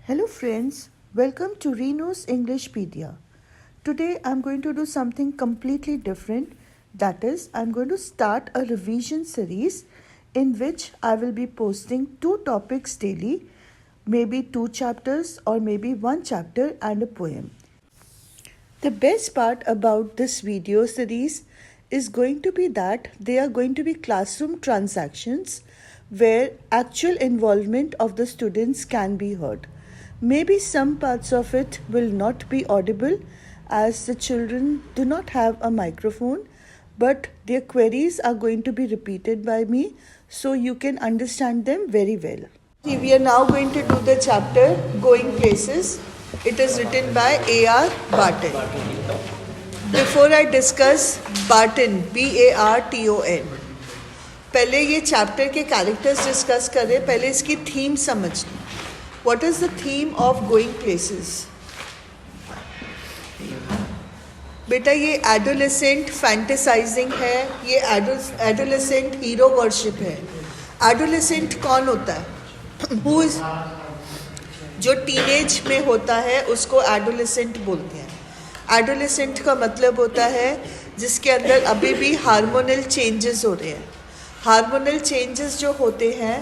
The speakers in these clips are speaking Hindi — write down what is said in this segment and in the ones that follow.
Hello friends, welcome to Reno's Englishpedia. Today I'm going to do something completely different. That is, I'm going to start a revision series in which I will be posting 2 topics daily, maybe 2 chapters or maybe 1 chapter and a poem. The best part about this video series is going to be that they are going to be classroom transactions where actual involvement of the students can be heard. Maybe some parts of it will not be audible as the children do not have a microphone, but their queries are going to be repeated by me so you can understand them very well. We are now going to do the chapter Going Places. It is written by A.R. Barton. Before I discuss Barton, B-A-R-T-O-N, पहले ये चैप्टर के कैरेक्टर्स डिस्कस करें, पहले इसकी थीम समझ लें. What is the theme of Going Places? बेटा ये एडोलेसेंट फैंटेसाइजिंग है, ये एडोलेसेंट हीरो वर्शिप है. एडोलेसेंट कौन होता है? Who is जो टीनेज में होता है उसको एडोलेसेंट बोलते हैं. एडोलेसेंट का मतलब होता है जिसके अंदर अभी भी हार्मोनल चेंजेस हो रहे हैं. हार्मोनल चेंजेस जो होते हैं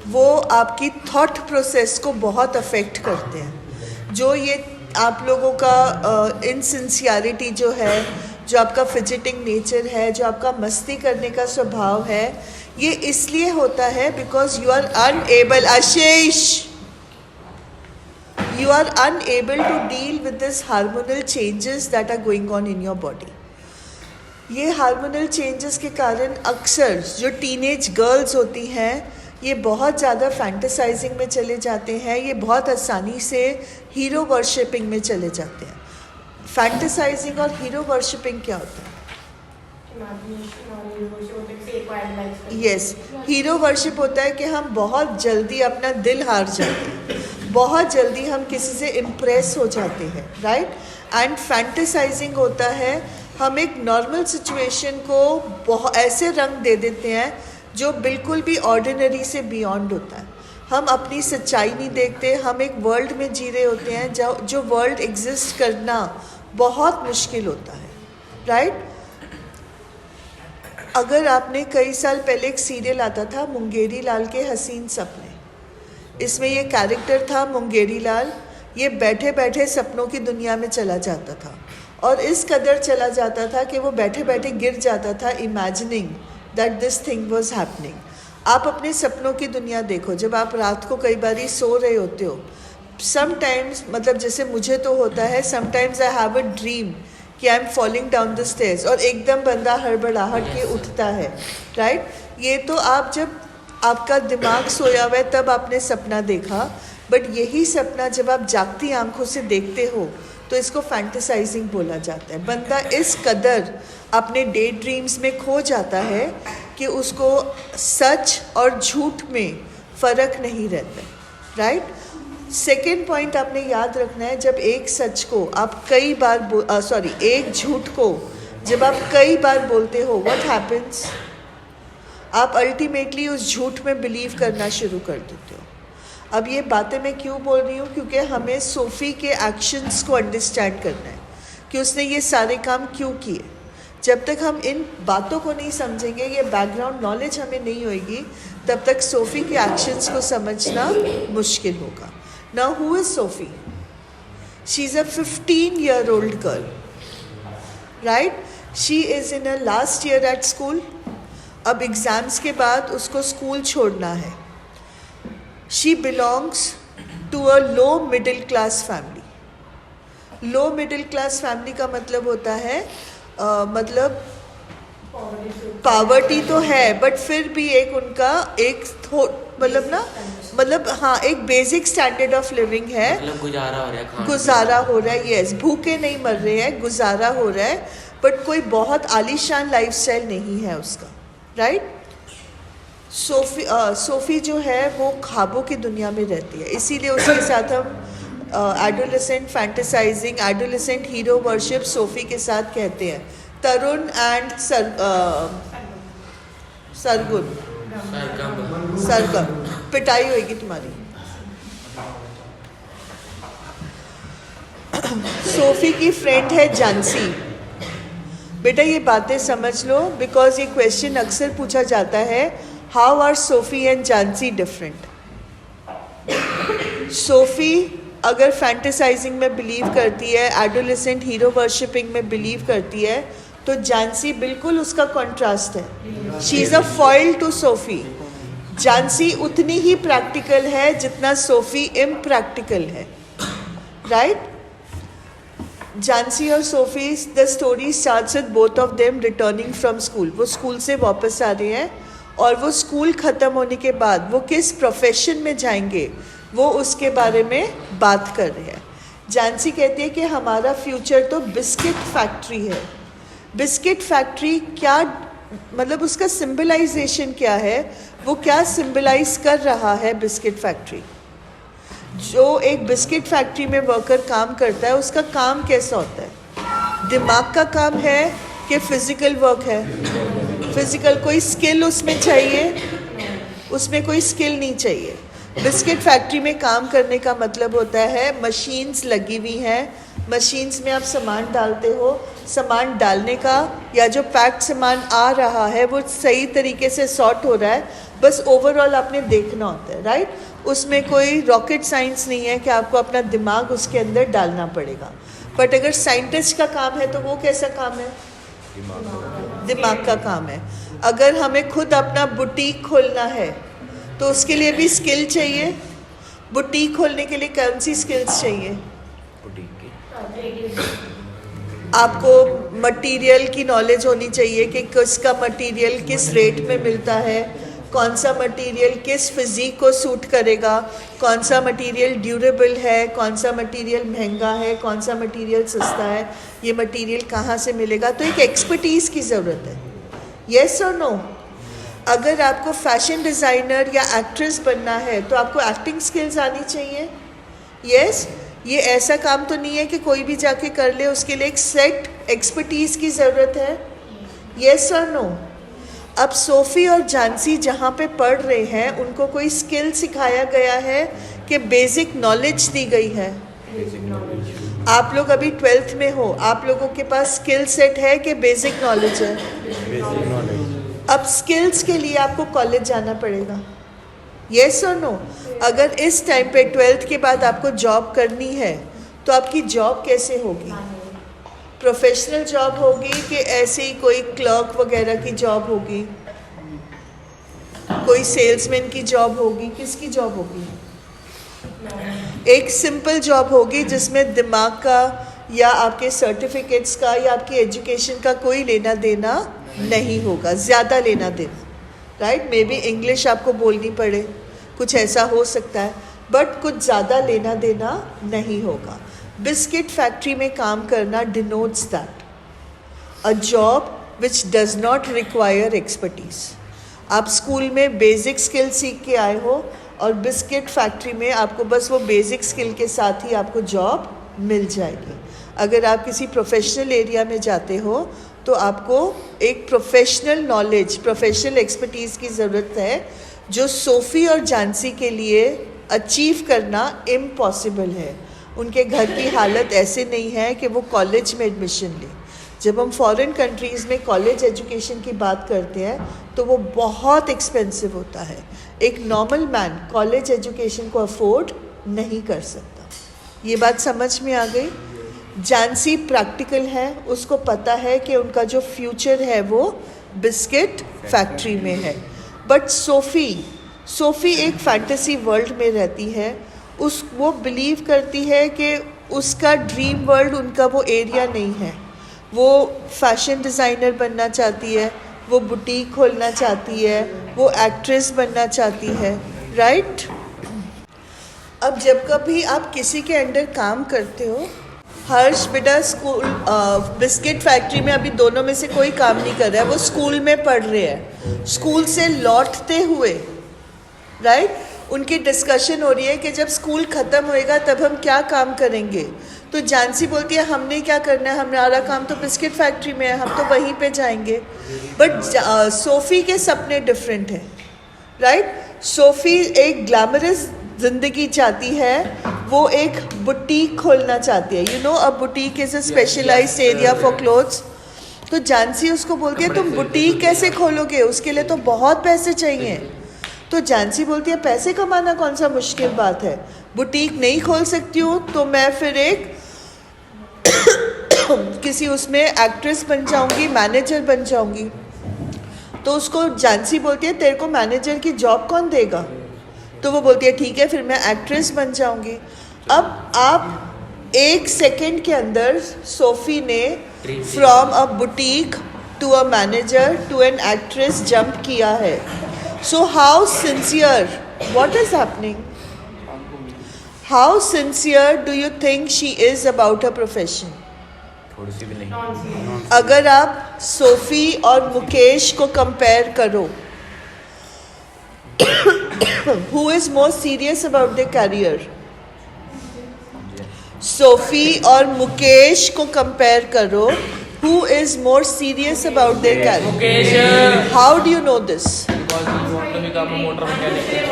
वो आपकी थॉट प्रोसेस को बहुत अफेक्ट करते हैं. जो ये आप लोगों का इनसिंसियरिटी जो है, जो आपका फिजिटिंग नेचर है, जो आपका मस्ती करने का स्वभाव है, ये इसलिए होता है because you are unable, Ashish, you are unable to deal with this hormonal changes that are going on in your body. ये हार्मोनल चेंजेस के कारण अक्सर जो टीनेज गर्ल्स होती हैं ये बहुत ज़्यादा फैंटेसाइजिंग में चले जाते हैं, ये बहुत आसानी से हीरो वर्शिपिंग में चले जाते हैं. फैंटेसाइजिंग और हीरो वर्शिपिंग क्या होता है? यस, हीरो वर्शिप होता है कि हम बहुत जल्दी अपना दिल हार जाते हैं, बहुत जल्दी हम किसी से इम्प्रेस हो जाते हैं, राइट. एंड फैंटेसाइजिंग होता है हम एक नॉर्मल सिचुएशन को बहुत ऐसे रंग दे देते हैं जो बिल्कुल भी ऑर्डिनरी से बियॉन्ड होता है. हम अपनी सच्चाई नहीं देखते, हम एक वर्ल्ड में जी रहे होते हैं जो वर्ल्ड एग्जिस्ट करना बहुत मुश्किल होता है, राइट. अगर आपने कई साल पहले एक सीरियल आता था मुंगेरी लाल के हसीन सपने, इसमें ये कैरेक्टर था मुंगेरी लाल. ये बैठे बैठे सपनों की दुनिया में चला जाता था और इस कदर चला जाता था कि वो बैठे बैठे गिर जाता था imagining that this thing was happening. आप अपने सपनों की दुनिया देखो. जब आप रात को कई बारी सो रहे होते हो, समटाइम्स, मतलब जैसे मुझे तो होता है, sometimes I have a dream कि I am falling down the stairs और एकदम बंदा हड़बड़ाहट के उठता है, राइट. ये तो आप जब आपका दिमाग सोया हुआ है तब आपने सपना देखा, बट यही सपना जब आप जागती आंखों से देखते हो तो इसको फैंटेसाइजिंग बोला जाता है. बंदा इस कदर अपने डे ड्रीम्स में खो जाता है कि उसको सच और झूठ में फ़र्क नहीं रहता, राइट. सेकेंड पॉइंट आपने याद रखना है, जब एक सच को आप कई बार एक झूठ को जब आप कई बार बोलते हो, व्हाट हैपेंस? आप अल्टीमेटली उस झूठ में बिलीव करना शुरू कर देते हो. अब ये बातें मैं क्यों बोल रही हूँ? क्योंकि हमें सोफ़ी के एक्शंस को अंडरस्टैंड करना है कि उसने ये सारे काम क्यों किए. जब तक हम इन बातों को नहीं समझेंगे, ये बैकग्राउंड नॉलेज हमें नहीं होगी, तब तक सोफ़ी के एक्शंस को समझना मुश्किल होगा. Now who is Sophie? She's a 15-year-old girl, right? She is in her last year at school. अब एग्ज़ाम्स के बाद उसको स्कूल छोड़ना है. She belongs to a low middle class family. Low middle class family का मतलब होता है मतलब पावर्टी तो है, बट फिर भी एक उनका एक मतलब हाँ, एक बेसिक स्टैंडर्ड ऑफ लिविंग है, मतलब गुजारा हो रहा है. यस, भूखे नहीं मर रहे हैं, गुजारा हो रहा है, बट कोई बहुत आलीशान लाइफस्टाइल नहीं है उसका, राइट. सोफ़ी जो है वो ख्वाबों की दुनिया में रहती है, इसीलिए उसके साथ हम adolescent fantasising, adolescent hero worship SoFi के साथ कहते हैं. तरुण एंड सरगम, पिटाई होगी तुम्हारी. सोफ़ी की फ्रेंड है जानसी। बेटा ये बातें समझ लो, बिकॉज ये क्वेश्चन अक्सर पूछा जाता है, how are Sophie and Jansie different. Sophie अगर फैंटेसाइजिंग में बिलीव करती है, एडोलेसेंट हीरो वर्शिपिंग में बिलीव करती है, तो जानसी बिल्कुल उसका कॉन्ट्रास्ट है। She is a foil to Sophie. Jansie उतनी ही प्रैक्टिकल है जितना सोफ़ी इम्प्रैक्टिकल है, राइट? जानसी और Sophie, the story starts with both of them returning from school. वो स्कूल से वापस आ रहे हैं और वो स्कूल ख़त्म होने के बाद वो किस प्रोफेशन में जाएंगे वो उसके बारे में बात कर रहे हैं। जानसी कहती है कि हमारा फ्यूचर तो बिस्किट फैक्ट्री है। बिस्किट फैक्ट्री क्या, मतलब उसका सिंबलाइजेशन क्या है, वो क्या सिंबलाइज कर रहा है बिस्किट फैक्ट्री। जो एक बिस्किट फैक्ट्री में वर्कर काम करता है उसका काम कैसा होता है? दिमाग का काम है कि फिज़िकल वर्क है? फिज़िकल, कोई स्किल उसमें चाहिए? उसमें कोई स्किल नहीं चाहिए। बिस्किट फैक्ट्री में काम करने का मतलब होता है मशीन्स लगी हुई हैं, मशीन्स में आप सामान डालते हो, सामान डालने का या जो पैक्ड सामान आ रहा है वो सही तरीके से सॉर्ट हो रहा है, बस ओवरऑल आपने देखना होता है, राइट? उसमें कोई रॉकेट साइंस नहीं है कि आपको अपना दिमाग उसके अंदर डालना पड़ेगा। बट अगर साइंटिस्ट का काम है तो वो कैसा काम है? दिमाग का काम है। अगर हमें खुद अपना बुटीक खोलना है तो उसके लिए भी स्किल चाहिए। बुटीक खोलने के लिए कौन सी स्किल्स चाहिए? आपको मटेरियल की नॉलेज होनी चाहिए कि किसका मटेरियल किस रेट में मिलता है, कौन सा मटेरियल किस फिज़िक को सूट करेगा, कौन सा मटेरियल ड्यूरेबल है, कौन सा मटेरियल महंगा है, कौन सा मटेरियल सस्ता है, ये मटेरियल कहाँ से मिलेगा। तो एक एक्सपर्टीज़ की ज़रूरत है। येस और नो? अगर आपको फैशन डिज़ाइनर या एक्ट्रेस बनना है तो आपको एक्टिंग स्किल्स आनी चाहिए। येस, ये ऐसा काम तो नहीं है कि कोई भी जाके कर ले, उसके लिए एक सेट एक्सपर्टीज़ की ज़रूरत है। येस और नो? अब सोफ़ी और जानसी जहाँ पे पढ़ रहे हैं उनको कोई स्किल सिखाया गया है कि बेसिक नॉलेज दी गई है? आप लोग अभी 12th में हो, आप लोगों के पास स्किल सेट है कि बेसिक नॉलेज है? Basic knowledge. अब स्किल्स के लिए आपको कॉलेज जाना पड़ेगा। येस और नो? अगर इस टाइम पे 12th के बाद आपको जॉब करनी है तो आपकी जॉब कैसे होगी? प्रोफेशनल जॉब होगी कि ऐसे ही कोई क्लर्क वगैरह की जॉब होगी, कोई सेल्समैन की जॉब होगी, किसकी जॉब होगी? एक सिंपल जॉब होगी जिसमें दिमाग का या आपके सर्टिफिकेट्स का या आपकी एजुकेशन का कोई लेना देना नहीं होगा, ज़्यादा लेना देना, राइट? मे बी इंग्लिश आपको बोलनी पड़े, कुछ ऐसा हो सकता है, बट कुछ ज़्यादा लेना देना नहीं होगा। बिस्किट फैक्ट्री में काम करना denotes that a job which does not require expertise. आप स्कूल में बेसिक स्किल सीख के आए हो और बिस्किट फैक्ट्री में आपको बस वो बेसिक स्किल के साथ ही आपको जॉब मिल जाएगी। अगर आप किसी प्रोफेशनल एरिया में जाते हो तो आपको एक प्रोफेशनल नॉलेज, प्रोफेशनल एक्सपर्टीज़ की ज़रूरत है, जो सोफ़ी और जानसी के लिए अचीव करना इम्पॉसिबल है। उनके घर की हालत ऐसे नहीं है कि वो कॉलेज में एडमिशन लें। जब हम फॉरेन कंट्रीज़ में कॉलेज एजुकेशन की बात करते हैं तो वो बहुत एक्सपेंसिव होता है। एक नॉर्मल मैन कॉलेज एजुकेशन को अफोर्ड नहीं कर सकता। ये बात समझ में आ गई? जानसी प्रैक्टिकल है, उसको पता है कि उनका जो फ्यूचर है वो बिस्किट फैक्ट्री में है। बट सोफ़ी एक फैंटेसी वर्ल्ड में रहती है। वो बिलीव करती है कि उसका ड्रीम वर्ल्ड उनका वो एरिया नहीं है। वो फैशन डिज़ाइनर बनना चाहती है, वो बुटीक खोलना चाहती है, वो एक्ट्रेस बनना चाहती है, राइट? अब जब कभी आप किसी के अंडर काम करते हो, हर्ष बेटा स्कूल बिस्किट फैक्ट्री में अभी दोनों में से कोई काम नहीं कर रहा है, वो स्कूल में पढ़ रहे हैं। स्कूल से लौटते हुए, राइट, उनकी डिस्कशन हो रही है कि जब स्कूल ख़त्म होएगा तब हम क्या काम करेंगे। तो जानसी बोलती है हमने क्या करना है, हमारा काम तो बिस्किट फैक्ट्री में है, हम तो वहीं पे जाएंगे। बट सोफ़ी के सपने डिफरेंट हैं, राइट? सोफ़ी एक ग्लैमरस ज़िंदगी चाहती है वो एक बुटीक खोलना चाहती है. You know a boutique is a specialised area for clothes. तो जानसी उसको बोलती है तुम बुटीक कैसे खोलोगे, उसके लिए तो बहुत पैसे चाहिए. तो जानसी बोलती है पैसे कमाना कौन सा मुश्किल बात है, बुटीक नहीं खोल सकती हूँ तो मैं फिर एक किसी उसमें एक्ट्रेस बन जाऊंगी, मैनेजर बन जाऊंगी. तो उसको जानसी बोलती है तेरे को मैनेजर की जॉब कौन देगा. तो वो बोलती है ठीक है फिर मैं एक्ट्रेस बन जाऊंगी. अब आप एक सेकंड के अंदर सोफी ने from a boutique to a manager to an actress jump किया है. So how sincere, what is happening, how sincere do you think she is about her profession. थोड़ी सी भी नहीं. अगर आप सोफी और मुकेश को कंपेयर करो, who is more serious about their career? Sophie और मुकेश को कंपेयर करो, who is more serious about their career? Mukesh. How do you know this?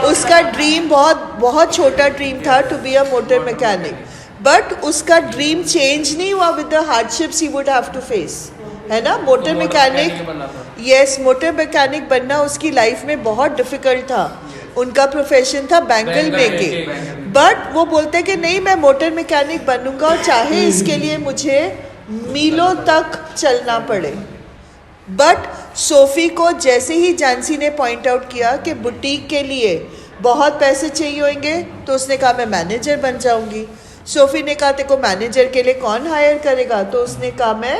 उसका ड्रीम बहुत छोटा ड्रीम था to be a motor mechanic, but उसका ड्रीम चेंज नहीं हुआ with the hardships he would have to face, है ना. Motor mechanic, yes, motor mechanic बनना उसकी लाइफ में बहुत डिफिकल्ट था. उनका प्रोफेशन था बैंगल मेकिंग, बट वो बोलते कि नहीं मैं मोटर मैकेनिक बनूंगा और चाहे इसके लिए मुझे मीलों तक चलना पड़े. बट सोफी को जैसे ही जानसी ने पॉइंट आउट किया कि बुटीक के लिए बहुत पैसे चाहिए होंगे, तो उसने कहा मैं मैनेजर बन जाऊंगी. सोफी ने कहा तेरे को मैनेजर के लिए कौन हायर करेगा, तो उसने कहा मैं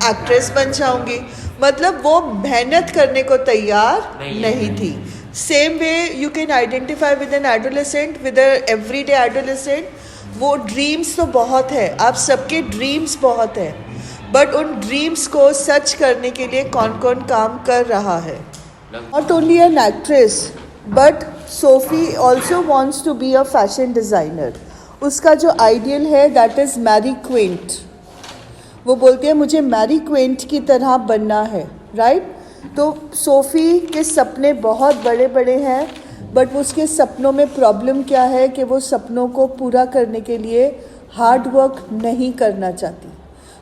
एक्ट्रेस बन जाऊंगी. मतलब वो मेहनत करने को तैयार नहीं थी. Same way you can identify with an adolescent, with everyday adolescent. वो ड्रीम्स तो बहुत है, आप सबके ड्रीम्स बहुत है, बट उन ड्रीम्स को सच करने के लिए कौन कौन काम कर रहा है. Not only an actress but Sophie also wants to be a fashion designer. उसका जो आइडियल है दैट इज़ मैरी क्विंट. वो बोलती है मुझे मैरी क्विंट की तरह बनना है, राइट. तो सोफ़ी के सपने बहुत बड़े बड़े हैं, बट उसके सपनों में प्रॉब्लम क्या है कि वो सपनों को पूरा करने के लिए हार्ड वर्क नहीं करना चाहती.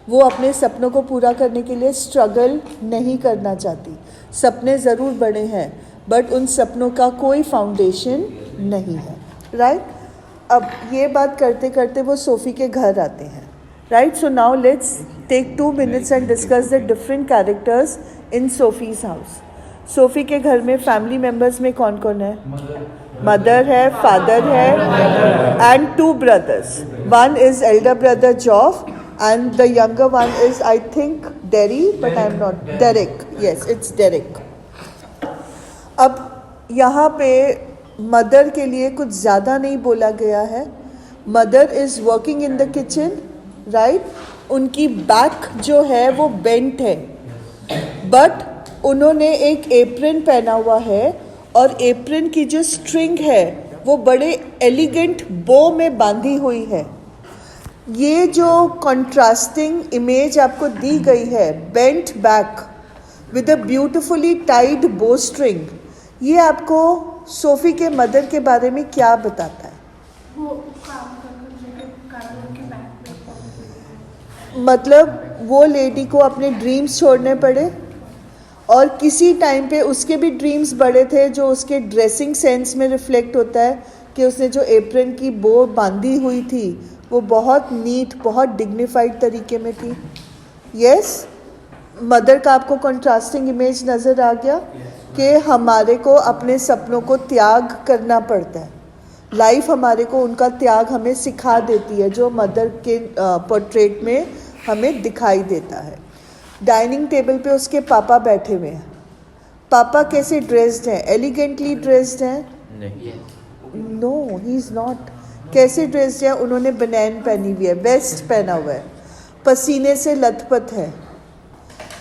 वो अपने सपनों को पूरा करने के लिए स्ट्रगल नहीं करना चाहती. सपने ज़रूर बड़े हैं, बट उन सपनों का कोई फाउंडेशन नहीं है, राइट. अब ये बात करते करते वो सोफ़ी के घर आते हैं, right. So now let's take 2 minutes and discuss the different characters in Sophie's house. Sophie के घर में फैमिली मेम्बर्स में कौन कौन है. मदर है, फादर है and 2 brothers. One is elder brother Geoff and the younger one is I think Derry, but I'm not. Derek, yes, it's Derek. अब यहाँ पे मदर के लिए कुछ ज़्यादा नहीं बोला गया है. Mother is working in the kitchen, right. उनकी बैक जो है वो बेंट है, बट उन्होंने एक एप्रन पहना हुआ है और एप्रन की जो स्ट्रिंग है वो बड़े एलिगेंट बो में बांधी हुई है. ये जो कंट्रास्टिंग इमेज आपको दी गई है, bent back with a beautifully tied bow string, ये आपको सोफ़ी के मदर के बारे में क्या बताता है. वो काम करके बैक मतलब वो लेडी को अपने ड्रीम्स छोड़ने पड़े, और किसी टाइम पे उसके भी ड्रीम्स बड़े थे जो उसके ड्रेसिंग सेंस में रिफ्लेक्ट होता है कि उसने जो एप्रन की बो बांधी हुई थी वो बहुत नीट, बहुत डिग्निफाइड तरीके में थी. यस, मदर का आपको कंट्रास्टिंग इमेज नज़र आ गया कि हमारे को अपने सपनों को त्याग करना पड़ता है. लाइफ हमारे को उनका त्याग हमें सिखा देती है, जो मदर के पोर्ट्रेट में हमें दिखाई देता है. डाइनिंग टेबल पे उसके पापा बैठे हुए हैं. पापा कैसे ड्रेस्ड हैं? एलिगेंटली ड्रेस्ड हैं? No, he is not. कैसे ड्रेस्ड हैं? उन्होंने बनैन पहनी हुई है, वेस्ट पहना हुआ है, पसीने से लथपथ है.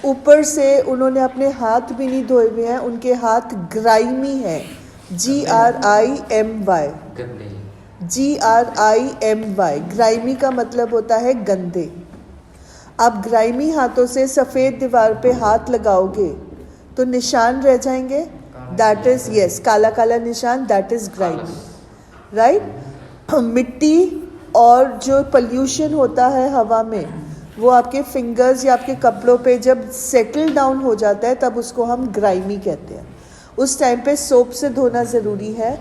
ऊपर से उन्होंने अपने हाथ भी नहीं धोए हुए हैं, उनके हाथ ग्राइमी हैं. GRIMY, GRIMY. ग्राइमी का मतलब होता है गंदे. आप ग्राइमी हाथों से सफ़ेद दीवार पे हाथ लगाओगे तो निशान रह जाएंगे. दैट इज़, यस, काला काला निशान, दैट इज़ ग्राइमी, राइट. मिट्टी और जो पोल्यूशन होता है हवा में, वो आपके फिंगर्स या आपके कपड़ों पे जब सेटल डाउन हो जाता है तब उसको हम ग्राइमी कहते हैं। उस टाइम पे सोप से धोना ज़रूरी है।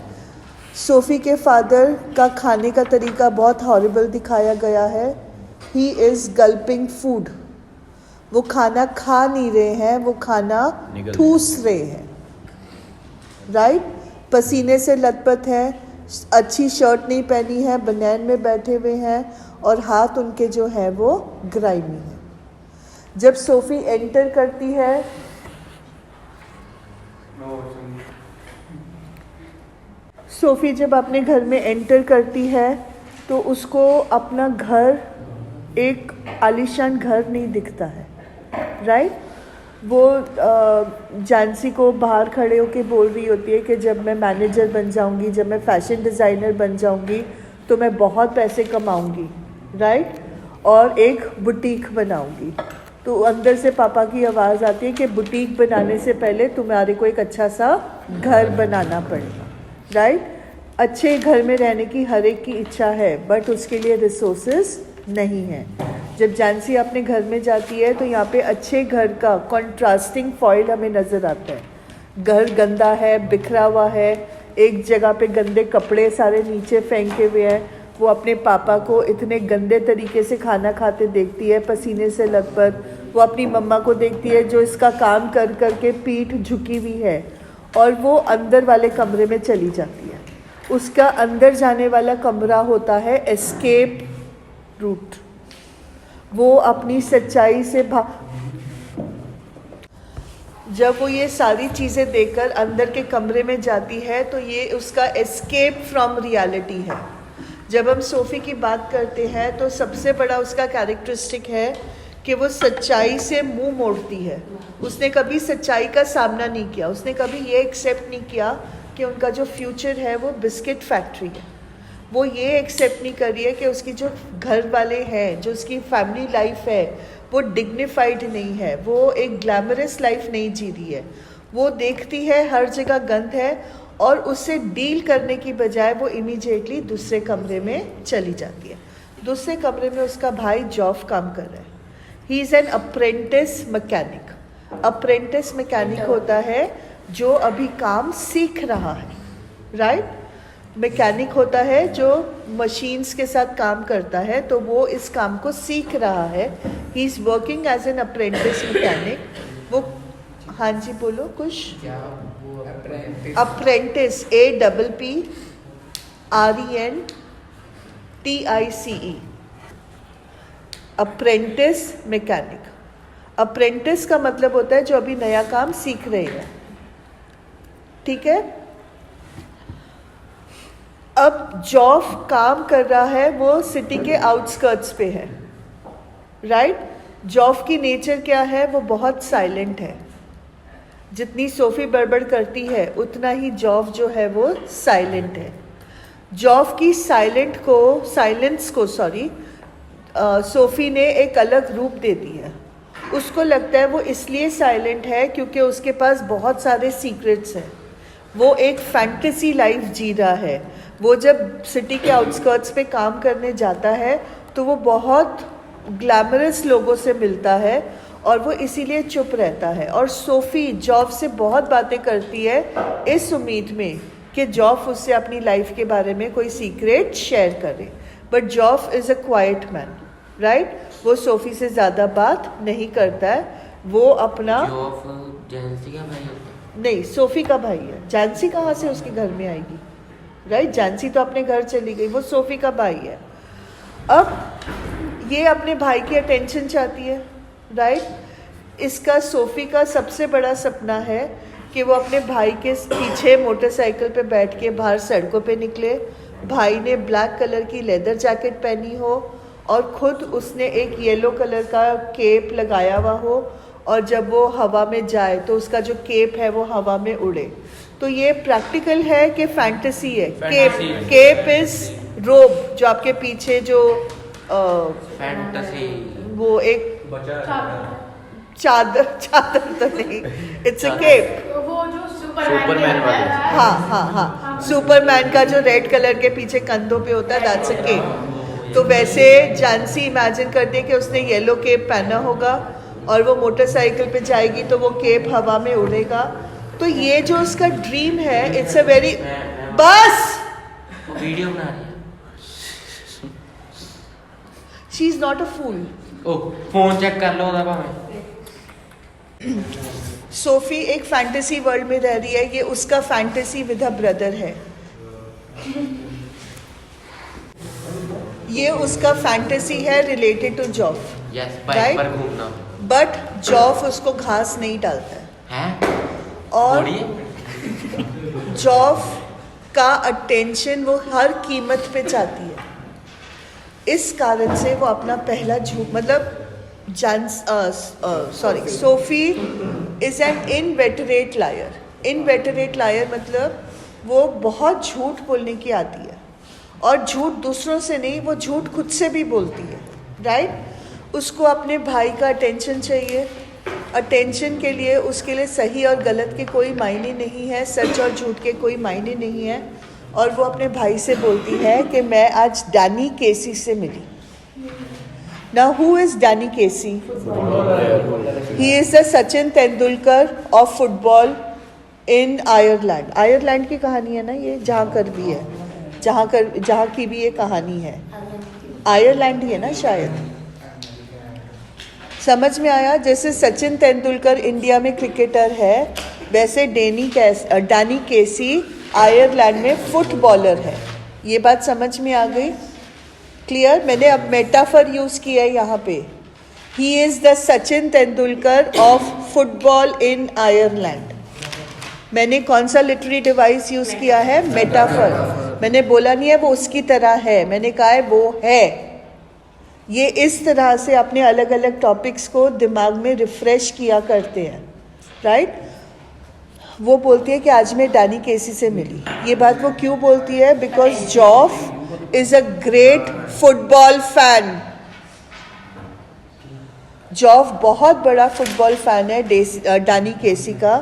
सोफ़ी के फादर का खाने का तरीका बहुत हॉरिबल दिखाया गया है। ही इज़ गल्पिंग फूड, वो खाना खा नहीं रहे हैं, वो खाना ठूस रहे हैं, राइट। पसीने से लथपथ है, अच्छी शर्ट नहीं पहनी है, बनैन में बैठे हुए हैं और हाथ उनके जो है वो ग्राइमी है। जब सोफ़ी एंटर करती है सोफ़ी जब अपने घर में एंटर करती है तो उसको अपना घर एक आलीशान घर नहीं दिखता है, राइट। वो जानसी को बाहर खड़े होके बोल रही होती है कि जब मैं मैनेजर बन जाऊंगी, जब मैं फैशन डिज़ाइनर बन जाऊंगी तो मैं बहुत पैसे कमाऊंगी, राइट, और एक बुटीक बनाऊंगी। तो अंदर से पापा की आवाज़ आती है कि बुटीक बनाने से पहले तुम्हारे को एक अच्छा सा घर बनाना पड़ेगा, राइट। अच्छे घर में रहने की हर एक की इच्छा है, बट उसके लिए रिसोर्सेज नहीं है। जब जानसी अपने घर में जाती है तो यहाँ पे अच्छे घर का कॉन्ट्रास्टिंग फॉइल हमें नज़र आता है। घर गंदा है, बिखरा हुआ है, एक जगह पे गंदे कपड़े सारे नीचे फेंके हुए हैं। वो अपने पापा को इतने गंदे तरीके से खाना खाते देखती है, पसीने से लथपथ। वो अपनी मम्मा को देखती है जो इसका काम कर कर के पीठ झुकी हुई है, और वो अंदर वाले कमरे में चली जाती है। उसका अंदर जाने वाला कमरा होता है एस्केप रूट। वो अपनी सच्चाई से जब वो ये सारी चीज़ें देखकर अंदर के कमरे में जाती है तो ये उसका एस्केप फ्रॉम रियलिटी है। जब हम सोफ़ी की बात करते हैं तो सबसे बड़ा उसका कैरेक्टरिस्टिक है कि वो सच्चाई से मुंह मोड़ती है। उसने कभी सच्चाई का सामना नहीं किया, उसने कभी ये एक्सेप्ट नहीं किया कि उनका जो फ्यूचर है वो बिस्किट फैक्ट्री है। वो ये एक्सेप्ट नहीं कर रही है कि उसकी जो घर वाले हैं, जो उसकी फैमिली लाइफ है, वो डिग्निफाइड नहीं है, वो एक ग्लैमरस लाइफ नहीं जी रही है। वो देखती है हर जगह गंद है और उससे डील करने की बजाय वो इमीडिएटली दूसरे कमरे में चली जाती है। दूसरे कमरे में उसका भाई जॉफ काम कर रहा है। He is an apprentice mechanic. Apprentice mechanic होता है जो अभी काम सीख रहा है, राइट। मैकेनिक होता है जो मशीन्स के साथ काम करता है, तो वो इस काम को सीख रहा है। He is working as an apprentice mechanic. वो हाँ जी बोलो कुछ। Apprentice APPRENTICE, apprentice mechanic. Apprentice का मतलब होता है जो अभी नया काम सीख रहे हैं, ठीक है। अब जॉफ काम कर रहा है, वो सिटी के आउटस्कर्ट्स पे है, राइट। जॉफ की नेचर क्या है, वो बहुत साइलेंट है। जितनी सोफ़ी बड़बड़ करती है उतना ही जॉफ जो है वो साइलेंट है। जॉफ की साइलेंस को सोफ़ी ने एक अलग रूप दे दी है। उसको लगता है वो इसलिए साइलेंट है क्योंकि उसके पास बहुत सारे सीक्रेट्स हैं। वो एक फैंटेसी लाइफ जी रहा है। वो जब सिटी के आउटस्कर्ट्स पे काम करने जाता है तो वो बहुत ग्लैमरस लोगों से मिलता है और वो इसीलिए चुप रहता है। और सोफ़ी जॉफ से बहुत बातें करती है इस उम्मीद में कि जॉफ उससे अपनी लाइफ के बारे में कोई सीक्रेट शेयर करे। But जॉफ is a quite man, right. वो सोफ़ी से ज़्यादा बात नहीं करता है। वो अपना जानसी का भाई होता है? नहीं, सोफ़ी का भाई है। जानसी कहाँ से उसके घर में आएगी, राइट। जानसी तो अपने घर चली गई, वो सोफ़ी का भाई है। अब ये अपने भाई की अटेंशन चाहती है, राइट। इसका सोफ़ी का सबसे बड़ा सपना है कि वो अपने भाई के पीछे मोटरसाइकिल पे बैठ के बाहर सड़कों पे निकले। भाई ने ब्लैक कलर की लेदर जैकेट पहनी हो और ख़ुद उसने एक येलो कलर का केप लगाया हुआ हो, और जब वो हवा में जाए तो उसका जो केप है वो हवा में उड़े। तो ये प्रैक्टिकल है कि फैंटेसी है। केप इज़ रोब, जो आपके पीछे जो फैंटेसी, वो एक चादर तो नहीं, इट्स अ केप। वो जो सुपरमैन वाले। हाँ, सुपरमैन का जो रेड कलर के पीछे कंधों पे होता है, दैट्स अ केप। तो वैसे जानसी इमेजिन करते कि उसने येलो केप पहना होगा और वो मोटरसाइकिल पे जाएगी तो वो केप हवा में उड़ेगा। तो ये जो उसका ड्रीम है, इट्स अ वेरी, बस वीडियो बना रही है। She is not a fool. ओ फोन चेक कर लो भावे। सोफी एक फैंटेसी वर्ल्ड में रह रही है, ये उसका फैंटेसी विद अ ब्रदर है। ये उसका फैंटेसी है related to Geoff. Yes, bike पर घूमना। बट जॉफ उसको घास नहीं डालता है हैं? और बोलिए। जॉफ का अटेंशन वो हर कीमत पे चाहती है। इस कारण से वो अपना पहला झूठ, मतलब Sophie is an inveterate liar. Inveterate liar मतलब वो बहुत झूठ बोलने की आती है, और झूठ दूसरों से नहीं, वो झूठ खुद से भी बोलती है, राइट। उसको अपने भाई का अटेंशन चाहिए। अटेंशन के लिए उसके लिए सही और गलत के कोई मायने नहीं है, सच और झूठ के कोई मायने नहीं है। और वो अपने भाई से बोलती है कि मैं आज डैनी केसी से मिली। Now who is Danny Casey? He is the Sachin Tendulkar of football in Ireland. Ireland की कहानी है ना ये, जहाँ कर भी है, जहाँ की भी ये कहानी है। आयरलैंड ही है ना शायद। समझ में आया? जैसे सचिन तेंदुलकर इंडिया में क्रिकेटर है, वैसे डैनी केसी आयरलैंड में फुटबॉलर है। ये बात समझ में आ गई? क्लियर? मैंने अब मेटाफर यूज किया है यहाँ पे। He is the Sachin Tendulkar of football in Ireland. मैंने कौन सा लिटरेरी डिवाइस यूज किया है? मेटाफर। मैंने बोला नहीं है वो उसकी तरह है, मैंने कहा है वो है। ये इस तरह से अपने अलग अलग टॉपिक्स को दिमाग में रिफ्रेश किया करते हैं, राइट। वो बोलती है कि आज मैं डैनी केसी से मिली। ये बात वो क्यों बोलती है? Because जॉफ is a great football fan. जॉफ बहुत बड़ा फुटबॉल फैन है डैनी केसी का,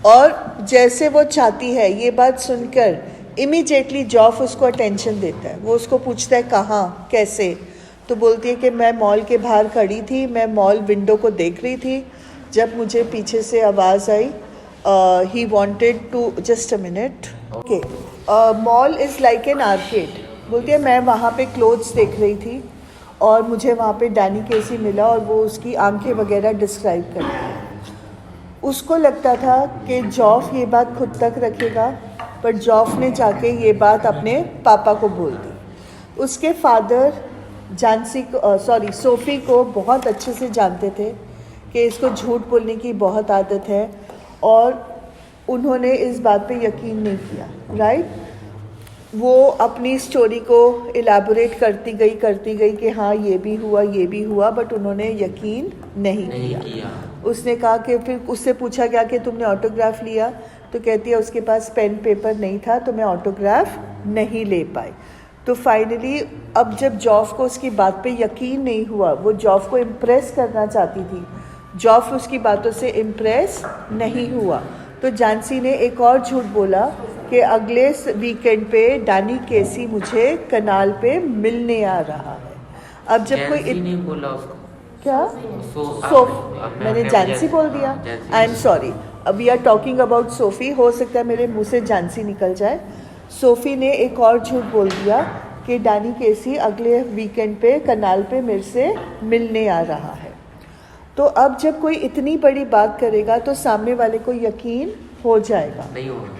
और जैसे वो चाहती है, ये बात सुनकर इमीडिएटली जॉफ उसको अटेंशन देता है। वो उसको पूछता है कहाँ, कैसे? तो बोलती है कि मैं मॉल के बाहर खड़ी थी, मैं मॉल विंडो को देख रही थी, जब मुझे पीछे से आवाज़ आई he wanted to, just a minute, okay, mall is like an arcade. बोलती है मैं वहाँ पे क्लोथ्स देख रही थी और मुझे वहाँ पे डैनी केसी मिला और वो उसकी आंखें वगैरह डिस्क्राइब कर रही है। उसको लगता था कि जॉफ ये बात खुद तक रखेगा, पर जॉफ ने जाके ये बात अपने पापा को बोल दी। उसके फादर सोफ़ी को बहुत अच्छे से जानते थे कि इसको झूठ बोलने की बहुत आदत है, और उन्होंने इस बात पे यकीन नहीं किया, राइट। वो अपनी स्टोरी को इलेबोरेट करती गई कि हाँ ये भी हुआ, बट उन्होंने यकीन नहीं किया। उसने कहा कि फिर उससे पूछा गया कि तुमने ऑटोग्राफ लिया? तो कहती है उसके पास पेन पेपर नहीं था तो मैं ऑटोग्राफ नहीं ले पाई। तो फाइनली अब जब जॉफ को उसकी बात पे यकीन नहीं हुआ, वो जॉफ को इम्प्रेस करना चाहती थी, जॉफ उसकी बातों से इम्प्रेस नहीं हुआ, तो जानसी ने एक और झूठ बोला कि अगले वीकेंड पे डैनी केसी मुझे कनाल पे मिलने आ रहा है। अब जब कोई नहीं बोला उसको क्या मैंने जानसी बोल दिया, I am sorry. We are talking about Sophie, हो सकता है मेरे मुंह से जानसी निकल जाए। सोफ़ी ने एक और झूठ बोल दिया कि डैनी केसी अगले वीकेंड पे कनाल पे मेरे से मिलने आ रहा है। तो अब जब कोई इतनी बड़ी बात करेगा तो सामने वाले को यकीन हो जाएगा। नहीं होगा।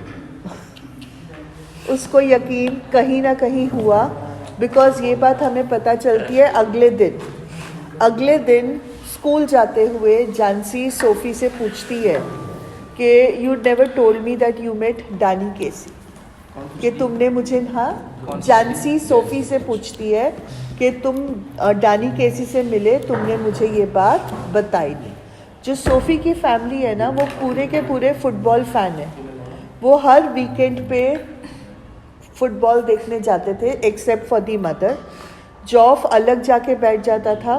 उसको यकीन कहीं ना कहीं हुआ, बिकॉज ये बात हमें पता चलती है अगले दिन स्कूल जाते हुए जानसी सोफ़ी से पूछती है कि you never told me that you met Danny Casey, कि तुमने मुझे, हाँ, जानसी सोफ़ी से पूछती है कि तुम डैनी केसी से मिले, तुमने मुझे ये बात बताई नहीं। जो सोफ़ी की फैमिली है ना, वो पूरे के पूरे फुटबॉल फ़ैन है। वो हर वीकेंड पे फुटबॉल देखने जाते थे एक्सेप्ट फॉर दी मदर। जॉफ अलग जाके बैठ जाता था,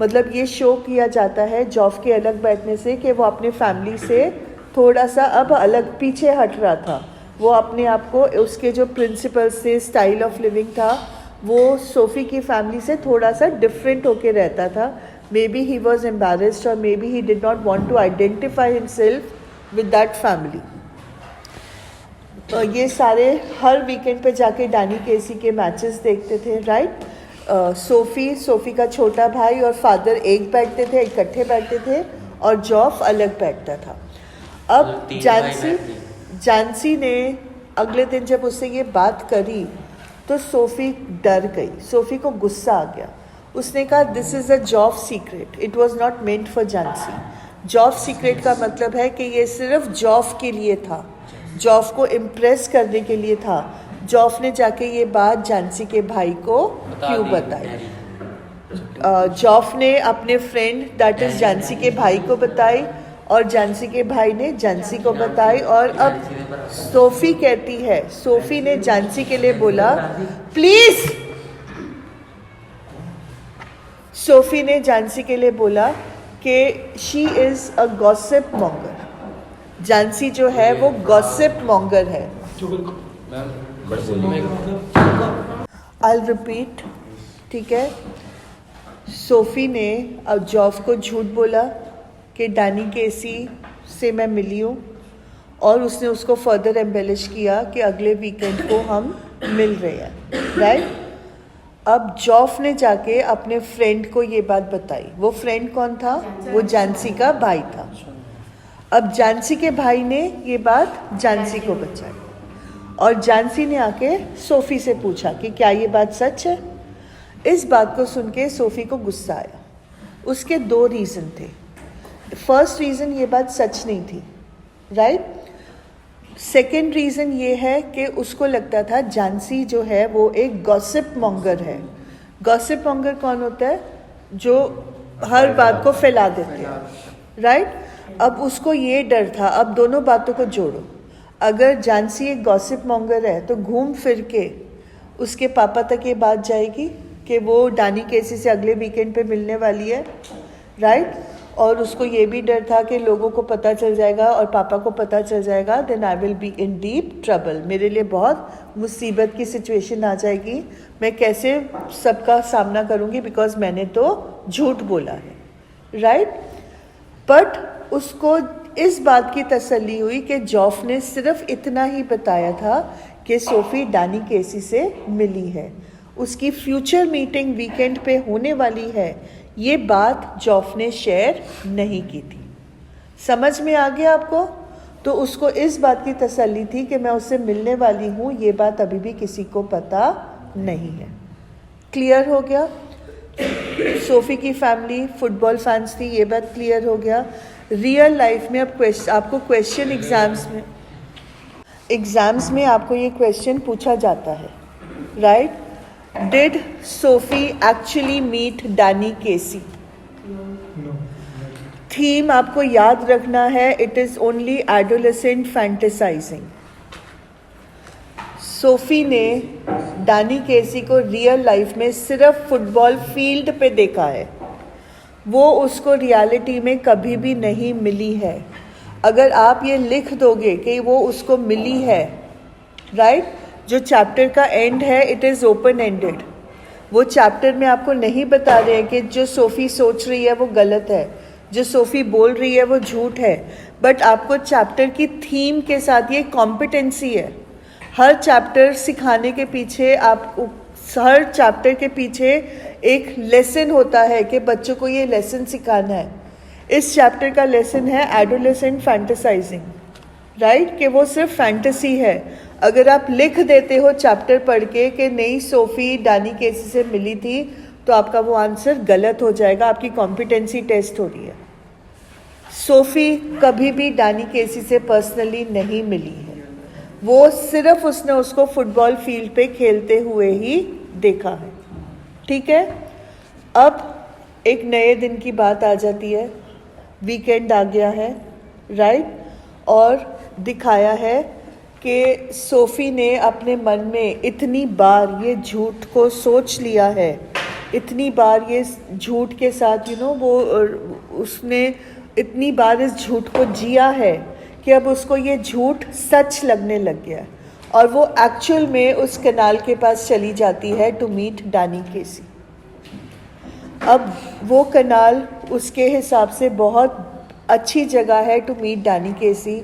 मतलब ये शो किया जाता है जॉफ के अलग बैठने से कि वो अपने फैमिली से थोड़ा सा अब अलग पीछे हट रहा था। वो अपने आप को, उसके जो प्रिंसिपल्स थे, स्टाइल ऑफ लिविंग था, वो सोफ़ी की फैमिली से थोड़ा सा डिफरेंट होके रहता था. Maybe he was embarrassed और maybe he did not want to identify himself with that family. ये सारे हर वीकेंड पे जाके डैनी केसी के मैचेस देखते थे, राइट. सोफ़ी का छोटा भाई और फादर एक बैठते थे, इकट्ठे बैठते थे, और जॉफ अलग बैठता था. अब जानसी ने अगले दिन जब उससे ये बात करी तो सोफ़ी डर गई, सोफ़ी को गुस्सा आ गया. उसने कहा this is a Geoff secret, it was not meant for Jansie. Geoff secret का मतलब है कि ये सिर्फ जॉफ के लिए था, जॉफ को इम्प्रेस करने के लिए था. जॉफ ने जाके ये बात जानसी के भाई को क्यों बताई? जॉफ ने अपने फ्रेंड दैट इज़ जानसी के भाई को बताई, और जानसी के भाई ने जानसी को बताई. और अब सोफ़ी कहती है, सोफ़ी ने जानसी के लिए बोला प्लीज़, सोफ़ी ने जानसी के लिए बोला कि she is a gossip monger. Jansie जो है वो गॉसिप मॉन्गर है. आई रिपीट, ठीक है. सोफ़ी ने अब जॉफ को झूठ बोला कि डैनी केसी से मैं मिली हूँ, और उसने उसको फर्दर एम्बेलिश किया कि अगले वीकेंड को हम मिल रहे हैं, राइट. अब जॉफ ने जाके अपने फ्रेंड को ये बात बताई. वो फ्रेंड कौन था? वो जानसी का भाई था. अब जानसी के भाई ने ये बात जानसी को बताई, और जानसी ने आके सोफ़ी से पूछा कि क्या ये बात सच है. इस बात को सुन के सोफ़ी को गुस्सा आया. उसके 2 रीज़न थे. फर्स्ट रीज़न ये बात सच नहीं थी, राइट. सेकेंड रीज़न ये है कि उसको लगता था जानसी जो है वो एक गॉसिप मॉन्गर है. गॉसिप मॉन्गर कौन होता है? जो हर बात को फैला देते हैं, राइट. अब उसको ये डर था, अब दोनों बातों को जोड़ो. अगर जानसी एक गॉसिप मॉन्गर है तो घूम फिर के उसके पापा तक ये बात जाएगी कि वो डैनी केसी से अगले वीकेंड पे मिलने वाली है, राइट. और उसको ये भी डर था कि लोगों को पता चल जाएगा और पापा को पता चल जाएगा, then I will be in deep trouble. मेरे लिए बहुत मुसीबत की सिचुएशन आ जाएगी, मैं कैसे सबका सामना करूँगी, बिकॉज मैंने तो झूठ बोला है, राइट. बट उसको इस बात की तसल्ली हुई कि जॉफ ने सिर्फ इतना ही बताया था कि सोफ़ी डैनी केसी से मिली है, उसकी फ्यूचर मीटिंग वीकेंड पे होने वाली है, ये बात जॉफ ने शेयर नहीं की थी. समझ में आ गया आपको? तो उसको इस बात की तसल्ली थी कि मैं उससे मिलने वाली हूँ, ये बात अभी भी किसी को पता नहीं है. क्लियर हो गया? सोफ़ी की फैमिली फुटबॉल फैंस थी, ये बात क्लियर हो गया. रियल लाइफ में अब आपको क्वेश्चन एग्ज़ाम्स में आपको ये क्वेश्चन पूछा जाता है, right. Did Sophie actually meet Danny Casey? Theme आपको याद रखना है, it is only adolescent fantasising. Sophie ने डैनी केसी को रियल लाइफ में सिर्फ फुटबॉल फील्ड पे देखा है, वो उसको रियलिटी में कभी भी नहीं मिली है. अगर आप ये लिख दोगे कि वो उसको मिली है, राइट, जो चैप्टर का एंड है इट इज़ ओपन एंडेड. वो चैप्टर में आपको नहीं बता रहे हैं कि जो सोफ़ी सोच रही है वो गलत है, जो सोफ़ी बोल रही है वो झूठ है, बट आपको चैप्टर की थीम के साथ ये कॉम्पिटेंसी है. हर चैप्टर सिखाने के पीछे आपको, हर चैप्टर के पीछे एक लेसन होता है कि बच्चों को ये लेसन सिखाना है. इस चैप्टर का लेसन है एडोलेसेंट फैंटेसाइजिंग, राइट, कि वो सिर्फ फैंटेसी है. अगर आप लिख देते हो चैप्टर पढ़ के कि नहीं सोफ़ी डैनी केसी से मिली थी, तो आपका वो आंसर गलत हो जाएगा, आपकी कॉम्पिटेंसी टेस्ट हो रही है. सोफ़ी कभी भी डैनी केसी से पर्सनली नहीं मिली है, वो सिर्फ उसने उसको फुटबॉल फील्ड पे खेलते हुए ही देखा है, ठीक है. अब एक नए दिन की बात आ जाती है, वीकेंड आ गया है, राइट, और दिखाया है कि सोफ़ी ने अपने मन में इतनी बार ये झूठ को सोच लिया है, इतनी बार ये झूठ के साथ वो उसने इतनी बार इस झूठ को जिया है कि अब उसको ये झूठ सच लगने लग गया और वो एक्चुअल में उस कनाल के पास चली जाती है टू मीट डैनी केसी। अब वो कनाल उसके हिसाब से बहुत अच्छी जगह है टू मीट डैनी केसी।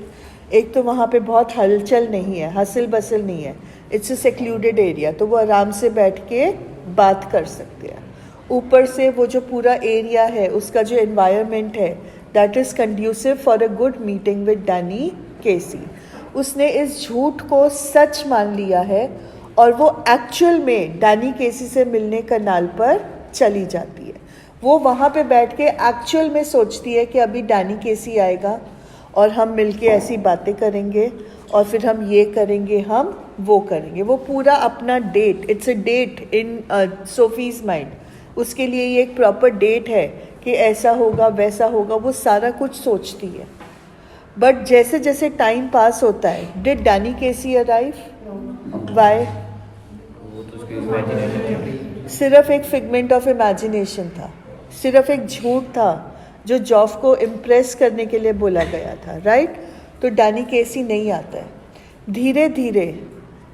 एक तो वहाँ पे बहुत हलचल नहीं है, हसल बसल नहीं है, इट्स अ सेक्लूडेड एरिया, तो वो आराम से बैठ के बात कर सकते हैं। ऊपर से वो जो पूरा एरिया है उसका जो एनवायरनमेंट है that is conducive for a good meeting with Danny Casey. उसने इस झूठ को सच मान लिया है और वो एक्चुअल में डैनी केसी से मिलने कनाल पर चली जाती है। वो वहाँ पे बैठ के एक्चुअल में सोचती है कि अभी डैनी केसी आएगा और हम मिलके ऐसी बातें करेंगे और फिर हम ये करेंगे, हम वो करेंगे। वो पूरा अपना date, it's a date in Sophie's mind, उसके लिए ये एक प्रॉपर डेट है कि ऐसा होगा वैसा होगा, वो सारा कुछ सोचती है। बट जैसे जैसे टाइम पास होता है, did Danny Casey arrive? Why? सिर्फ एक फिगमेंट ऑफ इमेजिनेशन था, सिर्फ एक झूठ था जो जॉफ को इम्प्रेस करने के लिए बोला गया था, राइट? तो डैनी केसी नहीं आता है। धीरे धीरे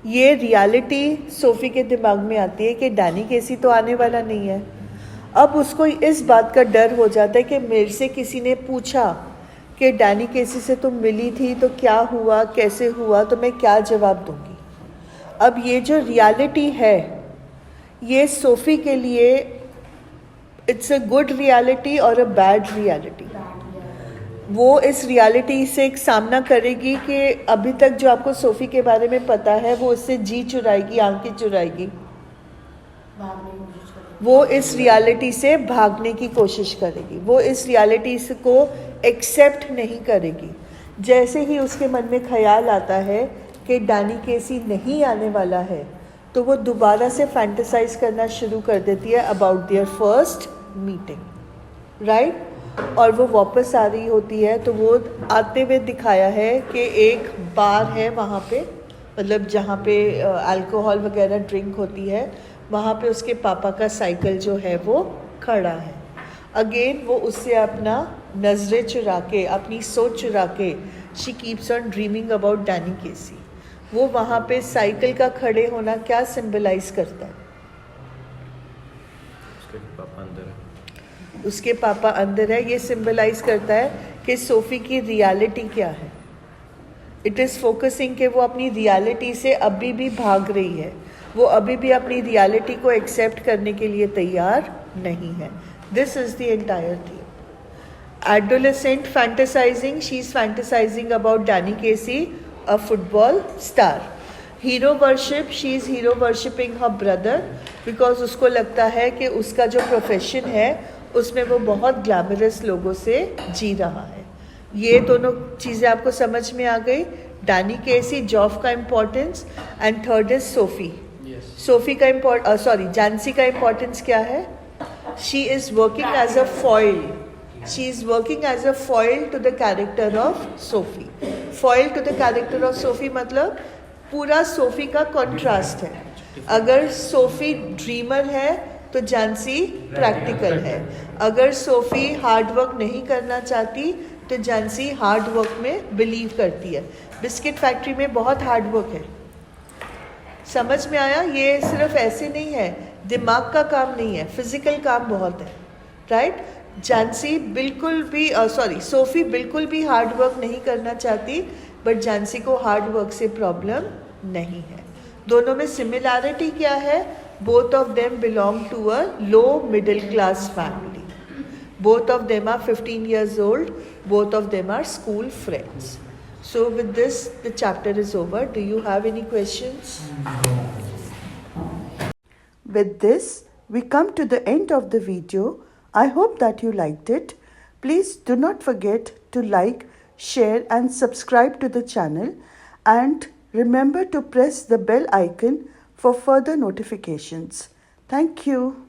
ये रियलिटी सोफ़ी के दिमाग में आती है कि डैनी केसी तो आने वाला नहीं है। अब उसको इस बात का डर हो जाता है कि मेरे से किसी ने पूछा कि डैनी केसी से तुम मिली थी तो क्या हुआ, कैसे हुआ, तो मैं क्या जवाब दूंगी। अब ये जो रियलिटी है ये सोफ़ी के लिए इट्स अ गुड रियलिटी और अ बैड रियलिटी। वो इस रियलिटी से एक सामना करेगी कि अभी तक जो आपको सोफ़ी के बारे में पता है वो उससे जी चुराएगी, आंखें चुराएगी। वो इस रियलिटी से भागने की कोशिश करेगी, वो इस रियलिटी को एक्सेप्ट नहीं करेगी। जैसे ही उसके मन में ख्याल आता है कि डैनी केसी नहीं आने वाला है तो वो दोबारा से फैंटेसाइज करना शुरू कर देती है about their first meeting, right? और वो वापस आ रही होती है तो वो आते हुए दिखाया है कि एक बार है वहाँ पे, मतलब जहाँ पे अल्कोहल वगैरह ड्रिंक होती है, वहाँ पे उसके पापा का साइकिल जो है वो खड़ा है। अगेन वो उससे अपना नज़रें चुरा के, अपनी सोच चुरा के, she keeps on dreaming about Danny Casey. वो वहाँ पे साइकिल का खड़े होना क्या सिंबलाइज करता है? उसके पापा अंदर है, ये सिंबलाइज करता है कि सोफ़ी की रियलिटी क्या है। इट इज़ फोकसिंग कि वो अपनी रियलिटी से अभी भी भाग रही है, वो अभी भी अपनी रियलिटी को एक्सेप्ट करने के लिए तैयार नहीं है। This is the entire theme. Adolescent fantasising, she is fantasising about Danny Casey, a football star. Hero worship, she is hero worshipping her brother, because उसको लगता है कि उसका जो प्रोफेशन है उसमें वो बहुत ग्लैमरस लोगों से जी रहा है। ये दोनों चीज़ें आपको समझ में आ गई। डैनी केसी, जॉफ का importance, and third is Sophie. Sophie का जानसी का इम्पोर्टेंस क्या है? She is working as a foil, she is working as a foil to the character of Sophie. Foil to the character of Sophie मतलब पूरा सोफ़ी का कॉन्ट्रास्ट है। अगर सोफ़ी ड्रीमर है तो जानसी प्रैक्टिकल है। अगर सोफ़ी हार्ड वर्क नहीं करना चाहती तो जानसी हार्ड वर्क में बिलीव करती है। बिस्किट फैक्ट्री में बहुत हार्ड वर्क है, समझ में आया? ये सिर्फ ऐसे नहीं है, दिमाग का काम नहीं है, फिजिकल काम बहुत है, राइट? जानसी बिल्कुल भी सोफ़ी बिल्कुल भी हार्ड वर्क नहीं करना चाहती, बट जानसी को हार्ड वर्क से प्रॉब्लम नहीं है। दोनों में सिमिलैरिटी क्या है? Both of them belong to a low middle class family. Both of them are 15 years old. Both of them are school friends. So with this, the chapter is over. Do you have any questions? With this, we come to the end of the video. I hope that you liked it. Please do not forget to like, share and subscribe to the channel. And remember to press the bell icon for further notifications. Thank you.